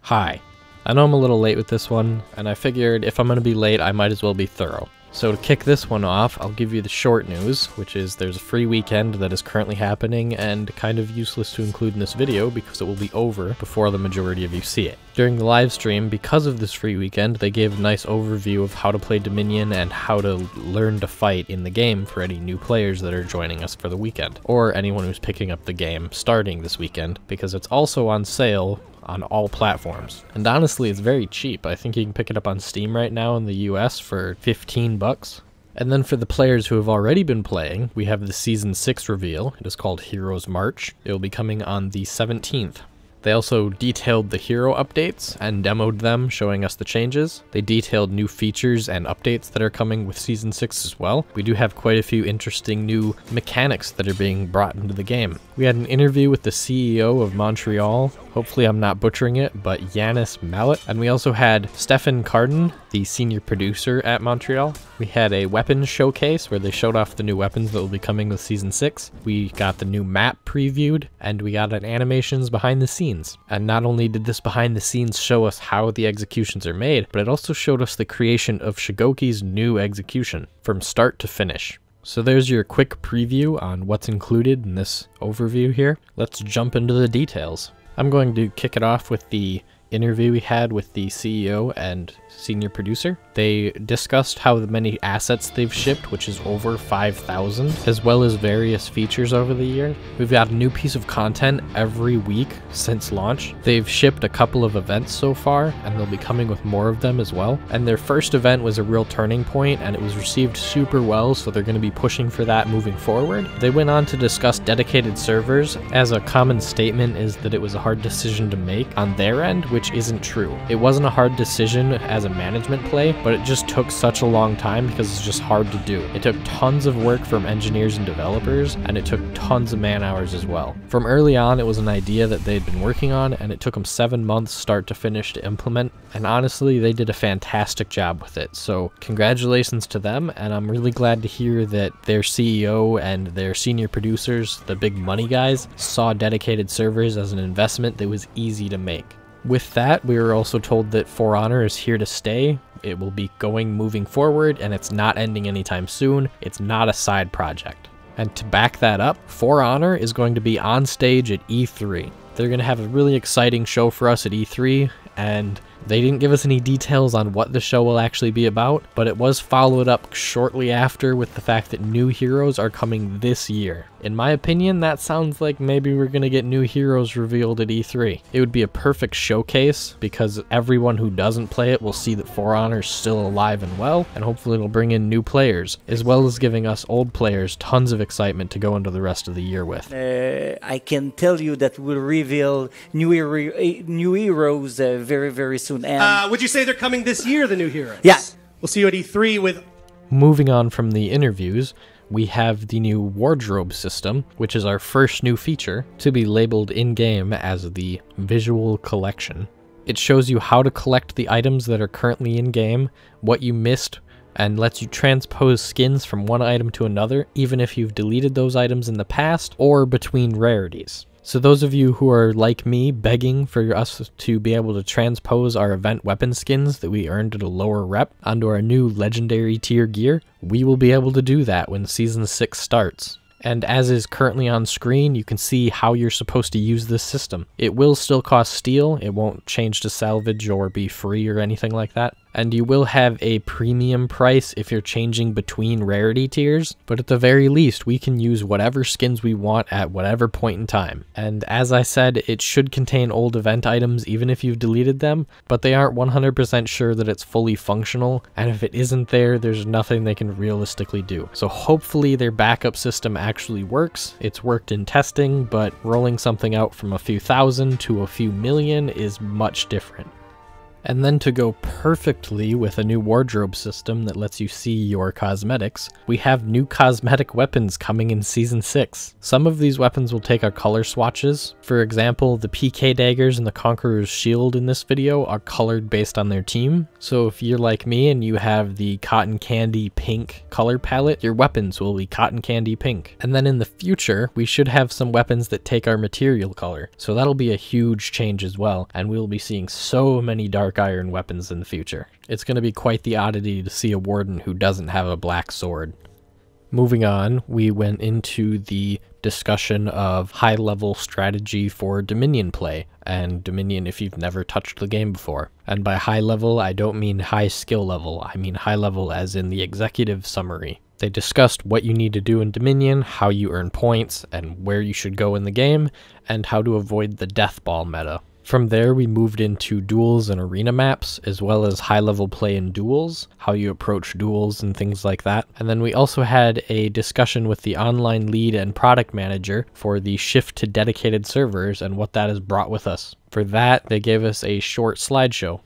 Hi. I know I'm a little late with this one, and I figured if I'm going to be late, I might as well be thorough. So to kick this one off, I'll give you the short news, which is there's a free weekend that is currently happening and kind of useless to include in this video because it will be over before the majority of you see it. During the live stream, because of this free weekend, they gave a nice overview of how to play Dominion and how to learn to fight in the game for any new players that are joining us for the weekend, or anyone who's picking up the game starting this weekend, because it's also on sale on all platforms. And honestly, it's very cheap. I think you can pick it up on Steam right now in the US for 15 bucks. And then for the players who have already been playing, we have the Season 6 reveal. It is called Heroes March. It will be coming on the 17th. They also detailed the hero updates and demoed them, showing us the changes. They detailed new features and updates that are coming with Season 6 as well. We do have quite a few interesting new mechanics that are being brought into the game. We had an interview with the CEO of Montreal. Hopefully I'm not butchering it, but Yanis Mallet. And we also had Stefan Carden, the senior producer at Montreal. We had a weapons showcase where they showed off the new weapons that will be coming with Season 6. We got the new map previewed, and we got an animations behind the scenes. And not only did this behind the scenes show us how the executions are made, but it also showed us the creation of Shigoki's new execution from start to finish. So there's your quick preview on what's included in this overview here. Let's jump into the details. I'm going to kick it off with the interview we had with the CEO and senior producer. They discussed how many assets they've shipped, which is over 5,000, as well as various features over the year. We've got a new piece of content every week since launch. They've shipped a couple of events so far, and they'll be coming with more of them as well. And their first event was a real turning point, and it was received super well, so they're going to be pushing for that moving forward. They went on to discuss dedicated servers, as a common statement is that it was a hard decision to make on their end, which isn't true. It wasn't a hard decision as a management play, but it just took such a long time because it's just hard to do. It took tons of work from engineers and developers, and it took tons of man hours as well. From early on, it was an idea that they'd been working on, and it took them 7 months start to finish to implement, and honestly, they did a fantastic job with it. So congratulations to them, and I'm really glad to hear that their CEO and their senior producers, the big money guys, saw dedicated servers as an investment that was easy to make. With that, we were also told that For Honor is here to stay. It will be going moving forward, and it's not ending anytime soon. It's not a side project. And to back that up, For Honor is going to be on stage at E3. They're going to have a really exciting show for us at E3, and they didn't give us any details on what the show will actually be about, but it was followed up shortly after with the fact that new heroes are coming this year. In my opinion, that sounds like maybe we're going to get new heroes revealed at E3. It would be a perfect showcase because everyone who doesn't play it will see that For Honor is still alive and well, and hopefully it'll bring in new players, as well as giving us old players tons of excitement to go into the rest of the year with. I can tell you that we'll reveal new heroes very, very soon. And would you say they're coming this year, the new heroes? Yeah. We'll see you at E3 with... Moving on from the interviews, we have the new wardrobe system, which is our first new feature to be labeled in-game as the visual collection. It shows you how to collect the items that are currently in-game, what you missed, and lets you transpose skins from one item to another, even if you've deleted those items in the past or between rarities. So those of you who are like me begging for us to be able to transpose our event weapon skins that we earned at a lower rep onto our new legendary tier gear, we will be able to do that when Season 6 starts. And as is currently on screen, you can see how you're supposed to use this system. It will still cost steel, it won't change to salvage or be free or anything like that. And you will have a premium price if you're changing between rarity tiers, but at the very least, we can use whatever skins we want at whatever point in time. And as I said, it should contain old event items even if you've deleted them, but they aren't 100% sure that it's fully functional, and if it isn't there, there's nothing they can realistically do. So hopefully their backup system actually works. It's worked in testing, but rolling something out from a few thousand to a few million is much different. And then to go perfectly with a new wardrobe system that lets you see your cosmetics, we have new cosmetic weapons coming in Season 6. Some of these weapons will take our color swatches. For example, the PK daggers and the Conqueror's shield in this video are colored based on their team. So if you're like me and you have the cotton candy pink color palette, your weapons will be cotton candy pink. And then in the future, we should have some weapons that take our material color. So that'll be a huge change as well, and we'll be seeing so many dark iron weapons in the future. It's going to be quite the oddity to see a warden who doesn't have a black sword. Moving on, we went into the discussion of high-level strategy for Dominion play, and Dominion if you've never touched the game before. And by high level, I don't mean high skill level, I mean high level as in the executive summary. They discussed what you need to do in Dominion, how you earn points, and where you should go in the game, and how to avoid the death ball meta. From there, we moved into duels and arena maps, as well as high-level play in duels, how you approach duels and things like that. And then we also had a discussion with the online lead and product manager for the shift to dedicated servers and what that has brought with us. For that, they gave us a short slideshow.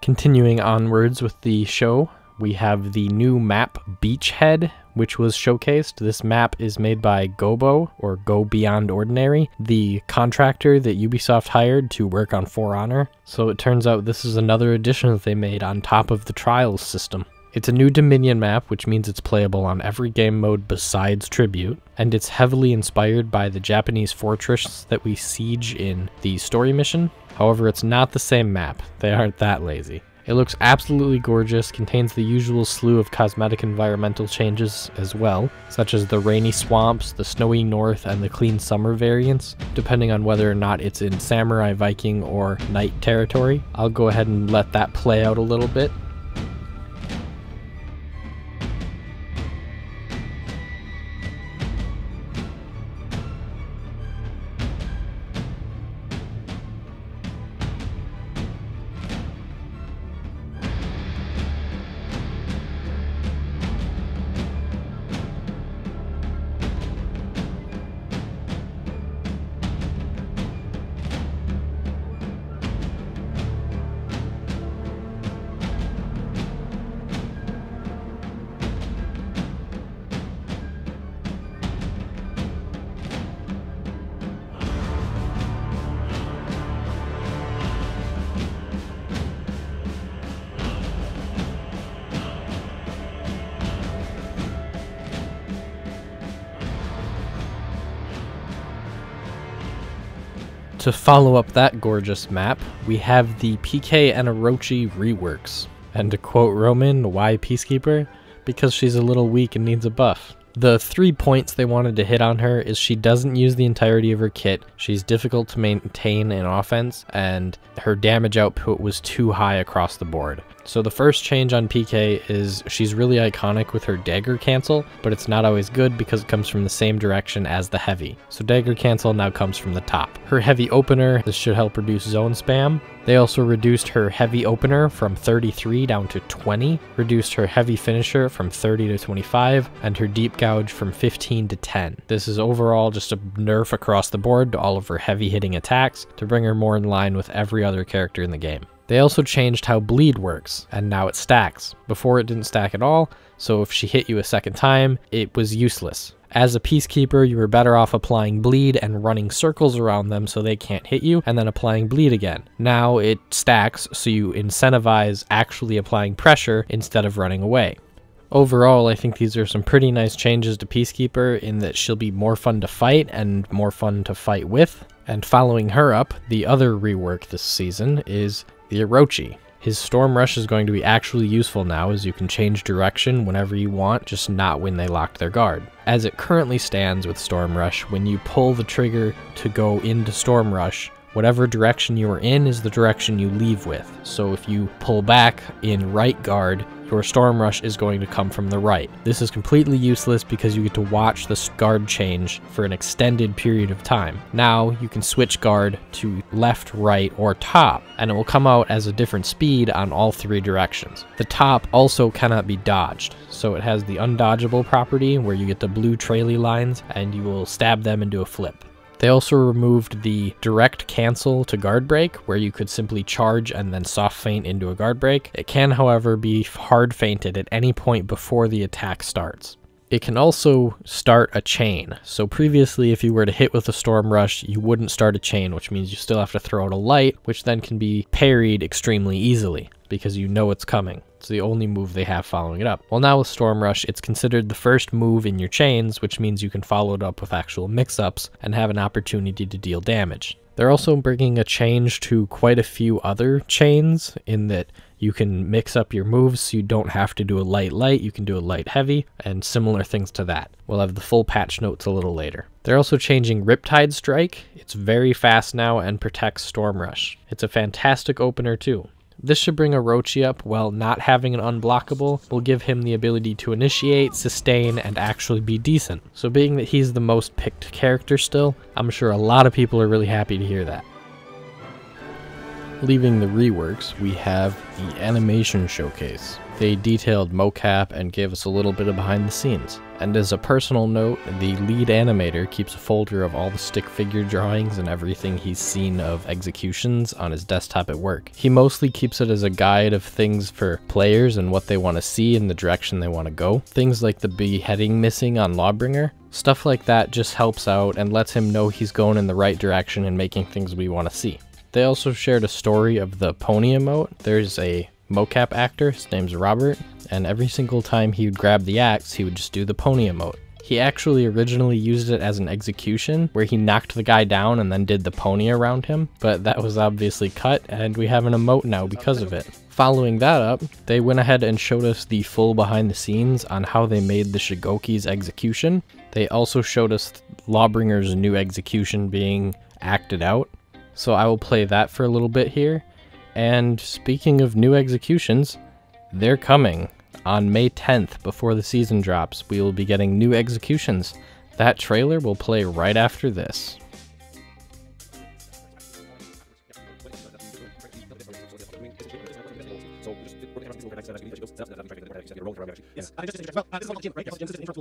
Continuing onwards with the show, we have the new map Beachhead, which was showcased. This map is made by Gobo, or Go Beyond Ordinary, the contractor that Ubisoft hired to work on For Honor. So it turns out this is another addition that they made on top of the Trials system. It's a new Dominion map, which means it's playable on every game mode besides Tribute, and it's heavily inspired by the Japanese fortress that we siege in the story mission. However, it's not the same map. They aren't that lazy. It looks absolutely gorgeous, contains the usual slew of cosmetic environmental changes as well, such as the rainy swamps, the snowy north, and the clean summer variants, depending on whether or not it's in samurai, Viking, or knight territory. I'll go ahead and let that play out a little bit. To follow up that gorgeous map, we have the PK and Orochi reworks. And to quote Roman, why Peacekeeper? Because she's a little weak and needs a buff. The 3 points they wanted to hit on her is she doesn't use the entirety of her kit, she's difficult to maintain in offense, and her damage output was too high across the board. So the first change on PK is she's really iconic with her dagger cancel, but it's not always good because it comes from the same direction as the heavy. So dagger cancel now comes from the top. Her heavy opener, this should help reduce zone spam. They also reduced her heavy opener from 33 down to 20, reduced her heavy finisher from 30 to 25, and her deep gouge from 15 to 10. This is overall just a nerf across the board to all of her heavy hitting attacks to bring her more in line with every other character in the game. They also changed how bleed works, and now it stacks. Before it didn't stack at all, so if she hit you a second time, it was useless. As a Peacekeeper, you were better off applying bleed and running circles around them so they can't hit you, and then applying bleed again. Now it stacks, so you incentivize actually applying pressure instead of running away. Overall, I think these are some pretty nice changes to Peacekeeper in that she'll be more fun to fight and more fun to fight with. And following her up, the other rework this season is the Orochi. His Storm Rush is going to be actually useful now, as you can change direction whenever you want, just not when they locked their guard. As it currently stands with Storm Rush, when you pull the trigger to go into Storm Rush, whatever direction you are in is the direction you leave with. So if you pull back in right guard, your Storm Rush is going to come from the right. This is completely useless because you get to watch the guard change for an extended period of time. Now you can switch guard to left, right, or top, and it will come out as a different speed on all three directions. The top also cannot be dodged, so it has the undodgeable property where you get the blue traily lines and you will stab them into a flip. They also removed the direct cancel to guard break, where you could simply charge and then soft feint into a guard break. It can, however, be hard feinted at any point before the attack starts. It can also start a chain. So previously, if you were to hit with a Storm Rush, you wouldn't start a chain, which means you still have to throw out a light, which then can be parried extremely easily because you know it's coming. It's the only move they have following it up. Well, now with Storm Rush, it's considered the first move in your chains, which means you can follow it up with actual mix-ups and have an opportunity to deal damage. They're also bringing a change to quite a few other chains in that you can mix up your moves so you don't have to do a light, you can do a light heavy, and similar things to that. We'll have the full patch notes a little later. They're also changing Riptide Strike. It's very fast now and protects Storm Rush. It's a fantastic opener too. This should bring Orochi up while not having an unblockable will give him the ability to initiate, sustain, and actually be decent. So being that he's the most picked character still, I'm sure a lot of people are really happy to hear that. Leaving the reworks, we have the animation showcase. They detailed mocap and gave us a little bit of behind the scenes. And as a personal note, the lead animator keeps a folder of all the stick figure drawings and everything he's seen of executions on his desktop at work. He mostly keeps it as a guide of things for players and what they want to see and the direction they want to go. Things like the beheading missing on Lawbringer. Stuff like that just helps out and lets him know he's going in the right direction and making things we want to see. They also shared a story of the pony emote. There's a mocap actor, his name's Robert, and every single time he would grab the axe, he would just do the pony emote. He actually originally used it as an execution, where he knocked the guy down and then did the pony around him, but that was obviously cut, and we have an emote now because of it. Following that up, they went ahead and showed us the full behind the scenes on how they made the Shigoki's execution. They also showed us Lawbringer's new execution being acted out. So I will play that for a little bit here. And speaking of new executions, they're coming. On May 10th, before the season drops, we will be getting new executions. That trailer will play right after this. Yes, I just well, this is all Jim, right? Yes, Jim, this is intro.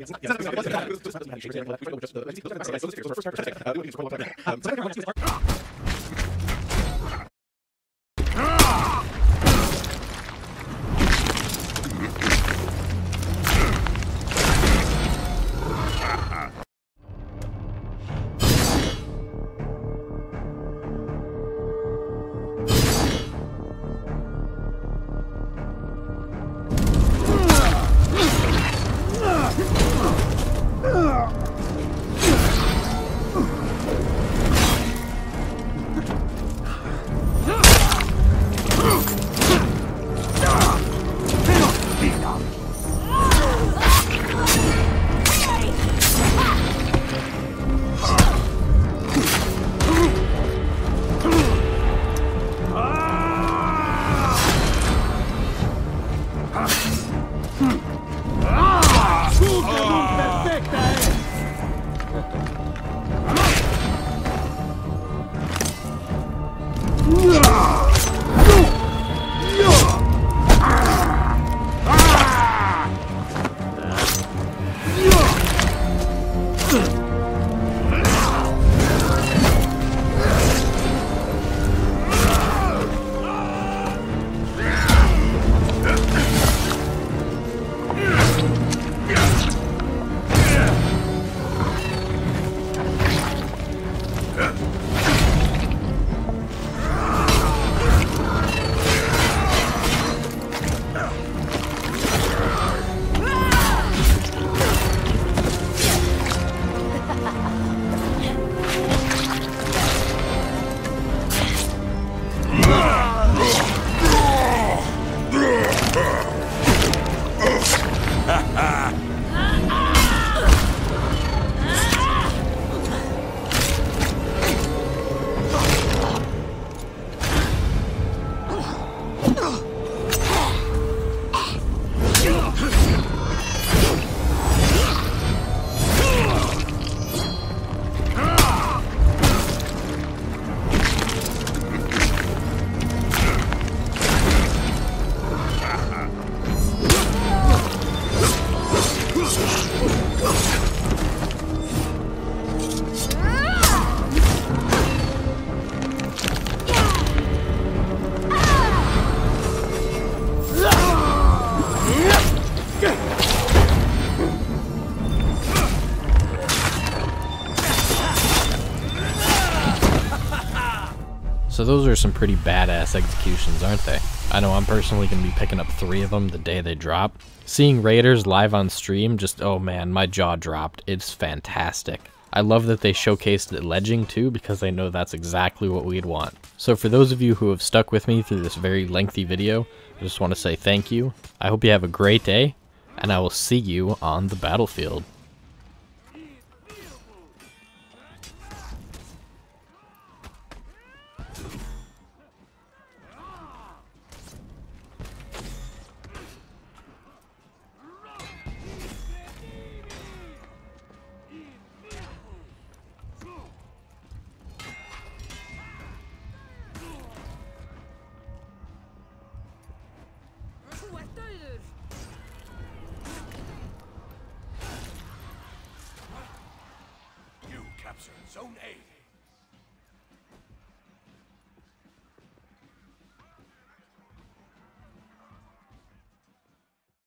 So those are some pretty badass executions, aren't they? I know I'm personally going to be picking up 3 of them the day they drop. Seeing Raiders live on stream, just, oh man, my jaw dropped. It's fantastic. I love that they showcased it ledging too, because I know that's exactly what we'd want. So for those of you who have stuck with me through this very lengthy video, I just want to say thank you. I hope you have a great day, and I will see you on the battlefield. You captured Zone A.